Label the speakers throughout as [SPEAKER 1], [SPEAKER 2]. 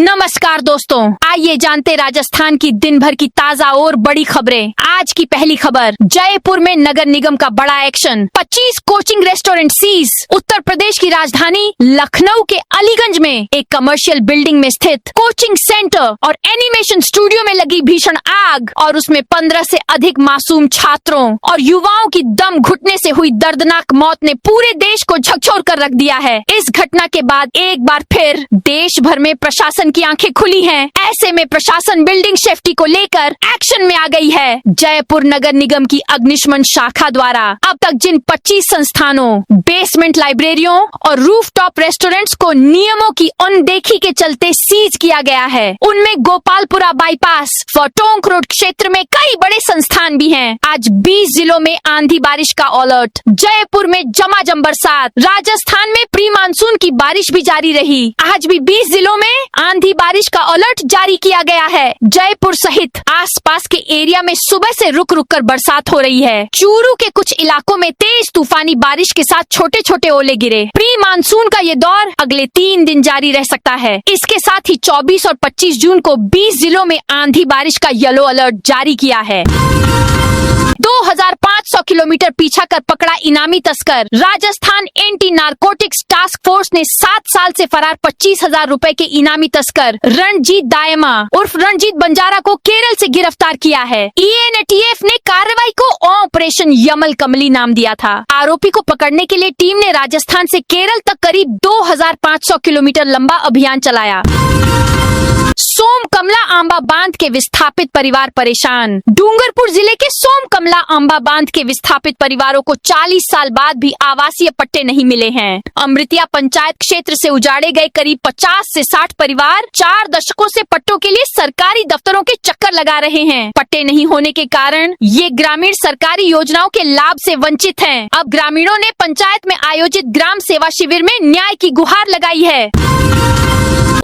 [SPEAKER 1] नमस्कार दोस्तों, आइए जानते राजस्थान की दिन भर की ताजा और बड़ी खबरें। आज की पहली खबर, जयपुर में नगर निगम का बड़ा action, 25 coaching restaurant seize. Uttar Pradesh की राजधानी लखनऊ के अलीगंज में एक कमर्शियल बिल्डिंग में स्थित कोचिंग सेंटर और एनिमेशन स्टूडियो में लगी भीषण आग और उसमें 15 से अधिक मासूम छात्रों और युवाओं की दम घुटने से हुई दर्दनाक मौत ने पूरे देश को झकझोर कर रख दिया है। इस घटना के बाद एक बार फिर देश भर में प्रशासन की आंखें खुली हैं। ऐसे में प्रशासन बिल्डिंग सेफ्टी को लेकर एक्शन में आ गई है। जयपुर नगर निगम की अग्निशमन शाखा द्वारा अब तक जिन 25 संस्थानों, बेसमेंट लाइब्रेरियों और रूफटॉप रेस्टोरेंट्स को नियमों की अनदेखी के चलते सीज किया गया है, उनमें गोपालपुरा बाईपास व टोंक रोड क्षेत्र में कई बड़े संस्थान भी हैं। आज 20 जिलों में आंधी बारिश का अलर्ट, जयपुर में झमाझम बरसात, राजस्थान में प्री मानसून की बारिश भी जारी रही। आज भी 20 जिलों में आंधी बारिश का अलर्ट जारी किया गया है। जयपुर सहित आसपास के एरिया में सुबह से रुक रुक कर बरसात हो रही है। चूरू के कुछ इलाकों में तेज तूफानी बारिश के साथ छोटे छोटे ओले गिरे। प्री मानसून का ये दौर अगले 3 दिन जारी रह सकता है। इसके साथ ही 24 और 25 जून को 20 जिलों में आंधी बारिश का येलो अलर्ट जारी किया है। 2500 किलोमीटर पीछा कर पकड़ा इनामी तस्कर। Rajasthan anti narcotics task force ने 7 साल से फरार 25,000 रुपए के इनामी तस्कर रणजीत दायमा उर्फ रणजीत बंजारा को केरल से गिरफ्तार किया है। एएनटीएफ ने कार्रवाई को ऑपरेशन यमल कमली नाम दिया था। आरोपी को पकड़ने के लिए टीम ने राजस्थान से केरल तक करीब 2500 किलोमीटर लंबा अभियान चलाया। सोम कमला आंबा बांध के विस्थापित परिवार परेशान। डूंगरपुर जिले के सोम कमला आंबा बांध के विस्थापित परिवारों को 40 साल बाद भी आवासीय पट्टे नहीं मिले हैं। अमृतिया पंचायत क्षेत्र से उजाड़े गए करीब 50 से 60 परिवार 4 दशकों से पट्टों के लिए सरकारी दफ्तरों के चक्कर लगा रहे हैं। पट्टे नहीं होने के कारण ये ग्रामीण सरकारी योजनाओं के लाभ से वंचित हैं। अब ग्रामीणों ने पंचायत में आयोजित ग्राम सेवा शिविर में न्याय की गुहार लगाई है।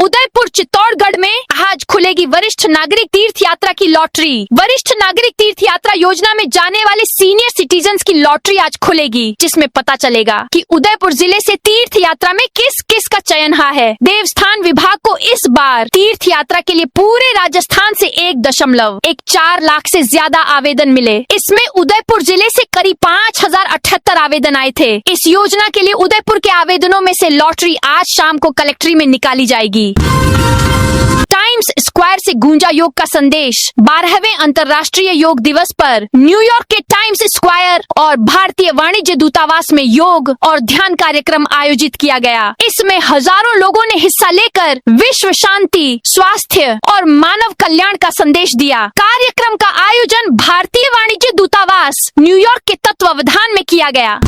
[SPEAKER 1] उदयपुर चित्तौड़गढ़ में आज खुलेगी वरिष्ठ नागरिक तीर्थ यात्रा की लॉटरी। वरिष्ठ नागरिक तीर्थ यात्रा योजना में जाने वाले सीनियर सिटीजन्स की लॉटरी आज खुलेगी, जिसमें पता चलेगा कि उदयपुर जिले से तीर्थ यात्रा में किस किस का चयन हुआ है। देवस्थान विभाग को इस बार तीर्थ यात्रा के लिए पूरे राजस्थान से 1.14 लाख से ज्यादा आवेदन मिले। इसमें उदयपुर जिले से करीब 5078 आवेदन आए थे। इस योजना के लिए उदयपुर के आवेदनों में से लॉटरी आज शाम को कलेक्ट्री में निकाली जाएगी। टाइम्स स्क्वायर से गूंजा योग का संदेश। 12वें अंतर्राष्ट्रीय योग दिवस पर न्यूयॉर्क के टाइम्स स्क्वायर और भारतीय वाणिज्य दूतावास में योग और ध्यान कार्यक्रम आयोजित किया गया। इसमें हजारों लोगों ने हिस्सा लेकर विश्व शांति, स्वास्थ्य और मानव कल्याण का संदेश दिया। कार्यक्रम का आयोजन भारतीय वाणिज्य दूतावास न्यूयॉर्क के तत्वावधान में किया गया।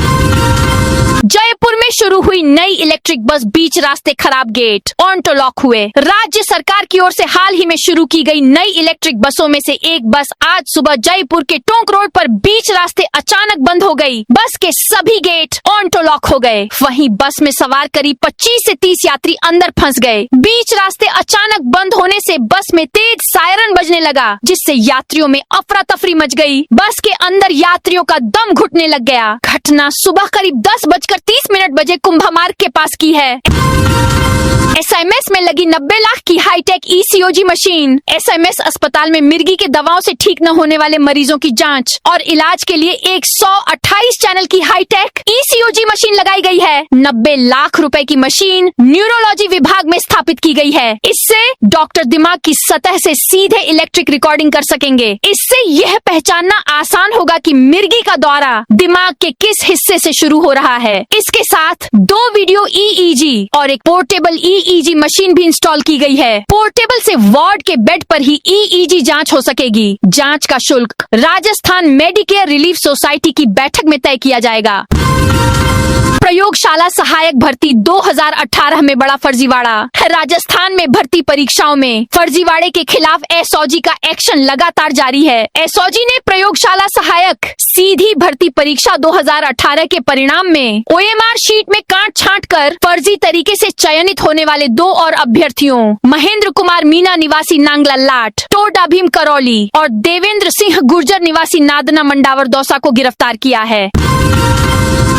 [SPEAKER 1] जयपुर में शुरू हुई नई इलेक्ट्रिक बस बीच रास्ते खराब गेट, ऑटो लॉक हुए। राज्य सरकार की ओर से हाल ही में शुरू की गई नई इलेक्ट्रिक बसों में से एक बस आज सुबह जयपुर के टोंक रोड पर बीच रास्ते अचानक बंद हो गई। बस के सभी गेट ऑटो लॉक हो गए। वहीं बस में सवार करीब 25 से 30 यात्री अंदर फंस गए। बीच रास्ते अचानक बंद होने से बस में तेज सायरन बजने लगा, जिससे यात्रियों में अफरा तफरी मच गई। बस के अंदर यात्रियों का दम घुटने लग गया। घटना सुबह करीब 10:30 बजे कुंभा मार्ग के पास की है। एसएमएस में लगी 90 लाख की हाईटेक ईसीओजी मशीन। एसएमएस अस्पताल में मिर्गी के दवाओं से ठीक न होने वाले मरीजों की जांच और इलाज के लिए 128 चैनल की हाईटेक ईसीओजी मशीन लगाई गई है। 90 लाख रुपए की मशीन न्यूरोलॉजी विभाग में स्थापित की गई है। इससे डॉक्टर दिमाग की सतह से सीधे इलेक्ट्रिक रिकॉर्डिंग कर सकेंगे। इससे यह पहचानना आसान होगा कि मिर्गी का दौरा दिमाग के किस हिस्से से शुरू हो रहा है। इसके साथ 2 वीडियो ईईजी और एक पोर्टेबल ईईजी मशीन भी इंस्टॉल की गई है। पोर्टेबल से वार्ड के बेड पर ही ईईजी जांच हो सकेगी। जांच का शुल्क राजस्थान मेडिकेयर रिलीफ सोसाइटी की बैठक में तय किया जाएगा। प्रयोगशाला सहायक भर्ती 2018 में बड़ा फर्जीवाड़ा। राजस्थान में भर्ती परीक्षाओं में फर्जीवाड़े के खिलाफ एसओजी का एक्शन लगातार जारी है। एसओजी ने प्रयोगशाला सहायक सीधी भर्ती परीक्षा 2018 के परिणाम में ओएमआर शीट में काट छांट कर फर्जी तरीके से चयनित होने वाले 2 और अभ्यर्थियों महेंद्र कुमार मीना निवासी नांगला लाट, टोडा भीम करौली और देवेंद्र सिंह गुर्जर निवासी नादना मंडावर दौसा को गिरफ्तार किया है।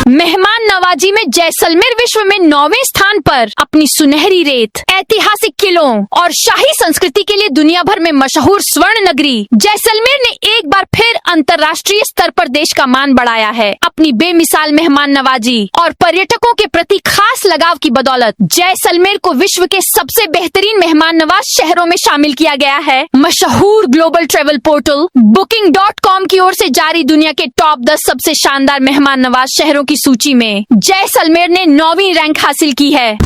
[SPEAKER 1] मेहमान नवाजी में जैसलमेर विश्व में 9वें स्थान पर अपनी सुनहरी रेत, ऐतिहासिक किलों और शाही संस्कृति के लिए दुनिया भर में मशहूर स्वर्ण नगरी जैसलमेर ने एक बार फिर अंतर्राष्ट्रीय स्तर पर देश का मान बढ़ाया है। अपनी बेमिसाल मेहमान नवाजी और पर्यटकों के प्रति खास लगाव की बदौलत जैसलमेर को विश्व के सबसे बेहतरीन मेहमान नवाज शहरों में शामिल किया गया है। मशहूर ग्लोबल ट्रेवल पोर्टल Booking.com की ओर से जारी दुनिया के टॉप 10 सबसे शानदार मेहमान नवाज शहरों की सूची में जैसलमेर ने 9वीं रैंक हासिल की है।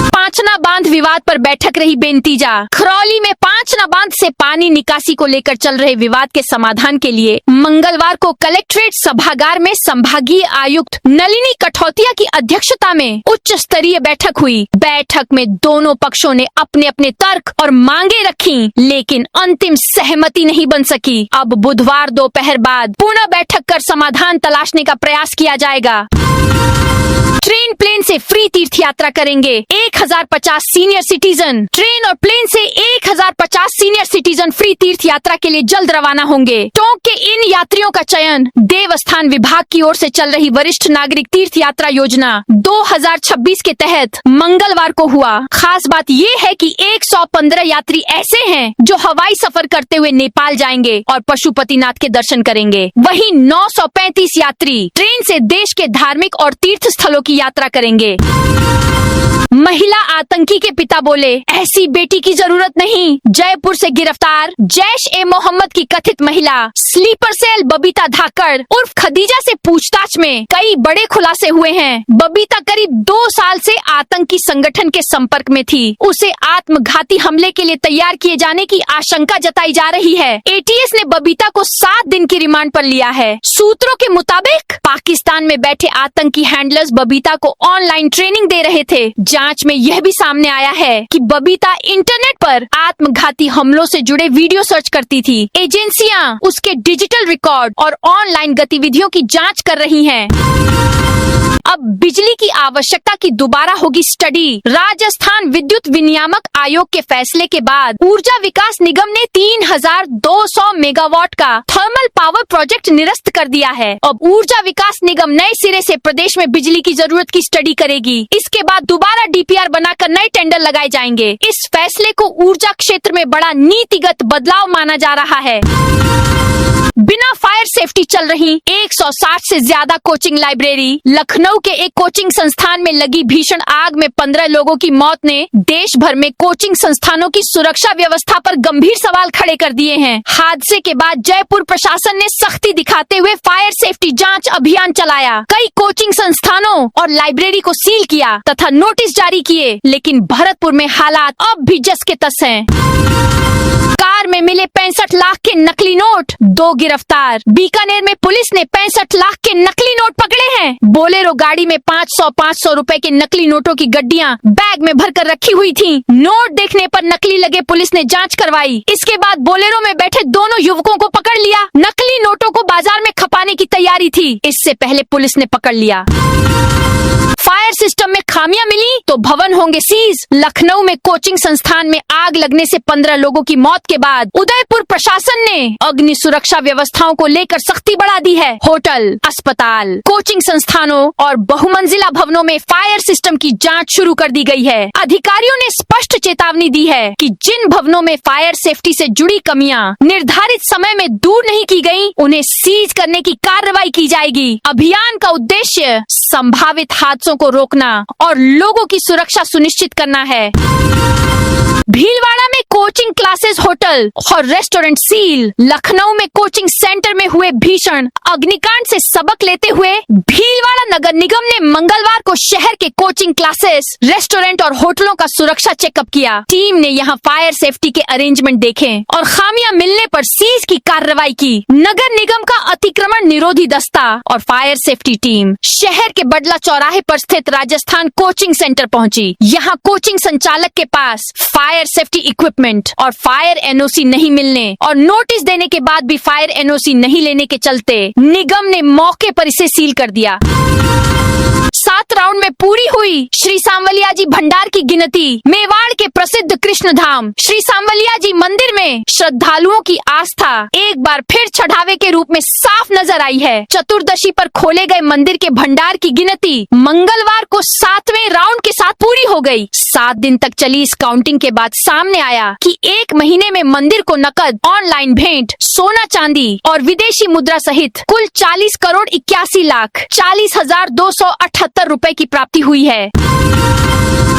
[SPEAKER 1] पांचना बांध विवाद पर बैठक रही बेनतीजा। खरौली में पांचना बांध से पानी निकासी को लेकर चल रहे विवाद के समाधान के लिए मंगलवार को कलेक्ट्रेट सभागार में संभागीय आयुक्त नलिनी कठौतिया की अध्यक्षता में उच्च स्तरीय बैठक हुई। बैठक में दोनों पक्षों ने अपने अपने तर्क और मांगे रखी, लेकिन अंतिम सहमति नहीं बन सकी। अब बुधवार दोपहर बाद पुनः बैठक कर समाधान तलाशने का प्रयास किया जाएगा। ट्रेन प्लेन से फ्री तीर्थ यात्रा करेंगे 1050 सीनियर सिटीजन। ट्रेन और प्लेन से 1050 सीनियर सिटीजन फ्री तीर्थ यात्रा के लिए जल्द रवाना होंगे। टोंक के इन यात्रियों का चयन देवस्थान विभाग की ओर से चल रही वरिष्ठ नागरिक तीर्थ यात्रा योजना 2026 के तहत मंगलवार को हुआ। खास बात ये है कि 115 यात्री ऐसे हैं जो हवाई सफर करते हुए नेपाल जाएंगे और पशुपतिनाथ के दर्शन करेंगे। वहीं 935 यात्री ट्रेन से देश के धार्मिक और तीर्थ स्थलों की यात्रा करेंगे। महिला आतंकी के पिता बोले, ऐसी बेटी की जरूरत नहीं। जयपुर से गिरफ्तार जैश-ए-मोहम्मद की कथित महिला स्लीपर सेल बबीता धाकड़ उर्फ खदीजा से पूछताछ में कई बड़े खुलासे हुए हैं। बबीता करीब 2 साल से आतंकी संगठन के संपर्क में थी। उसे आत्मघाती हमले के लिए तैयार किए जाने की आशंका जताई जा रही है। एटीएस ने बबीता को 7 दिन की रिमांड पर लिया है। सूत्रों के मुताबिक पाकिस्तान में बैठे आतंकी हैंडलर्स बबीता को ऑनलाइन ट्रेनिंग दे रहे थे। जांच में यह भी सामने आया है कि बबीता इंटरनेट पर आत्मघाती हमलों से जुड़े वीडियो सर्च करती थी। एजेंसियां उसके डिजिटल रिकॉर्ड और ऑनलाइन गतिविधियों की जांच कर रही हैं। अब बिजली की आवश्यकता की दोबारा होगी स्टडी। राजस्थान विद्युत विनियामक आयोग के फैसले के बाद ऊर्जा विकास निगम ने 3200 मेगावाट का थर्मल पावर प्रोजेक्ट निरस्त कर दिया है। अब ऊर्जा विकास निगम नए सिरे से प्रदेश में बिजली की जरूरत की स्टडी करेगी। इसके बाद दोबारा डीपीआर बनाकर नए टेंडर लगाए जाएंगे। इस फैसले को ऊर्जा क्षेत्र में बड़ा नीतिगत बदलाव माना जा रहा है। बिना फायर सेफ्टी चल रही 160 से ज्यादा कोचिंग लाइब्रेरी। लखनऊ के एक कोचिंग संस्थान में लगी भीषण आग में 15 लोगों की मौत ने देश भर में कोचिंग संस्थानों की सुरक्षा व्यवस्था पर गंभीर सवाल खड़े कर दिए हैं। हादसे के बाद जयपुर प्रशासन ने सख्ती दिखाते हुए फायर सेफ्टी जांच अभियान चलाया। कई कोचिंग संस्थानों और लाइब्रेरी को सील किया तथा नोटिस जारी किए, लेकिन भरतपुर में हालात अब भी जस के तस हैं। कार में मिले 65 लाख के नकली नोट, 2 गिरफ्तार। बीकानेर में पुलिस ने 65 लाख के नकली नोट पकड़े हैं। बोलेरो गाड़ी में 500 रुपए के नकली नोटों की गड्डियां बैग में भरकर रखी हुई थीं। नोट देखने पर नकली लगे पुलिस ने जांच करवाई। इसके बाद बोलेरो में बैठे दोनों युवकों को पकड़ लिया। नकली नोटों को बाजार में खपाने की तैयारी थी, इससे पहले पुलिस ने पकड़ लिया। फायर सिस्टम में खामियां मिली तो भवन होंगे सीज। लखनऊ में कोचिंग संस्थान में आग लगने से 15 लोगों की मौत के बाद उदयपुर प्रशासन ने अग्नि सुरक्षा व्यवस्थाओं को लेकर सख्ती बढ़ा दी है। होटल, अस्पताल, कोचिंग संस्थानों और बहुमंजिला भवनों में फायर सिस्टम की जांच शुरू कर दी गई है। अधिकारियों ने स्पष्ट चेतावनी दी है कि जिन भवनों में फायर सेफ्टी से जुड़ी कमियां निर्धारित समय में दूर नहीं की गयी, उन्हें सीज करने की कार्रवाई की जाएगी। अभियान का उद्देश्य संभावित हादसों को रोकना और लोगों की सुरक्षा सुनिश्चित करना है। भीलवाड़ा में कोचिंग क्लासेस, होटल और रेस्टोरेंट सील। लखनऊ में कोचिंग सेंटर में हुए भीषण अग्निकांड से सबक लेते हुए भीलवाड़ा नगर निगम ने मंगलवार को शहर के कोचिंग क्लासेस, रेस्टोरेंट और होटलों का सुरक्षा चेकअप किया। टीम ने यहां फायर सेफ्टी के अरेंजमेंट देखे और खामियां मिलने पर सीज की कार्रवाई की। नगर निगम का अतिक्रमण निरोधी दस्ता और फायर सेफ्टी टीम शहर के बडला चौराहे पर स्थित राजस्थान कोचिंग सेंटर पहुंची। यहाँ कोचिंग संचालक के पास फायर सेफ्टी इक्विपमेंट और फायर एनओसी नहीं मिलने और नोटिस देने के बाद भी फायर एनओसी नहीं लेने के चलते निगम ने मौके पर इसे सील कर दिया। 7 राउंड में पूरी हुई श्री सांवलिया जी भंडार की गिनती। मेवाड़ के प्रसिद्ध कृष्ण धाम श्री सांवलिया जी मंदिर में श्रद्धालुओं की आस्था एक बार फिर चढ़ावे के रूप में साफ नजर आई है। चतुर्दशी पर खोले गए मंदिर के भंडार की गिनती मंगलवार को 7वें राउंड के साथ पूरी हो गई। 7 दिन तक चली इस काउंटिंग के बाद सामने आया कि 1 महीने में मंदिर को नकद, ऑनलाइन भेंट, सोना चांदी और विदेशी मुद्रा सहित कुल 40 करोड़ 81 लाख 40,278 रुपए की प्राप्ति हुई है।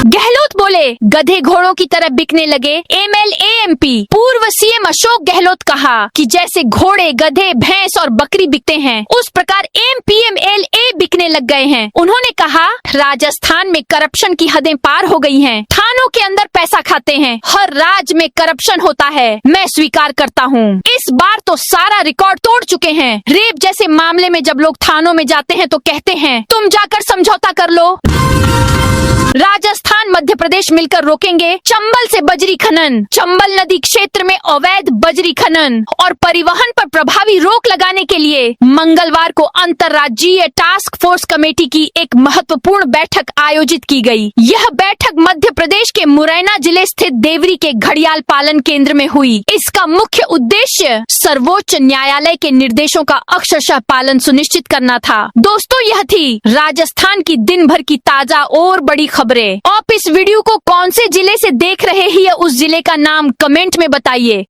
[SPEAKER 1] गहलोत बोले, गधे घोड़ों की तरह बिकने लगे MLAMP। पूर्व CM अशोक गहलोत कहा कि जैसे घोड़े, गधे, भैंस और बकरी बिकते हैं, उस प्रकार MPMLA बिकने लग गए हैं। उन्होंने कहा, राजस्थान में करप्शन की हदें पार हो गई हैं। थानों के अंदर पैसा खाते हैं, हर राज्य में करप्शन होता है। मैं स्वीकार करता हूँ, इस बार तो सारा रिकॉर्ड तोड़ चुके हैं। रेप जैसे मामले में जब लोग थानों में जाते हैं तो कहते हैं, तुम जाकर समझौता कर लो। राजस्थान, मध्य प्रदेश मिलकर रोकेंगे चंबल से बजरी खनन। चंबल नदी क्षेत्र में अवैध बजरी खनन और परिवहन पर प्रभावी रोक लगाने के लिए मंगलवार को अंतर्राज्यीय टास्क फोर्स कमेटी की एक महत्वपूर्ण बैठक आयोजित की गई। यह बैठक मध्य प्रदेश के मुरैना जिले स्थित देवरी के घड़ियाल पालन केंद्र में हुई। इसका मुख्य उद्देश्य सर्वोच्च न्यायालय के निर्देशों का अक्षरशः पालन सुनिश्चित करना था। दोस्तों, यह थी राजस्थान की दिन भर की ताजा और बड़ी खबरें। आप इस वीडियो को कौन से जिले से देख रहे हैं, उस जिले का नाम कमेंट में बताइए।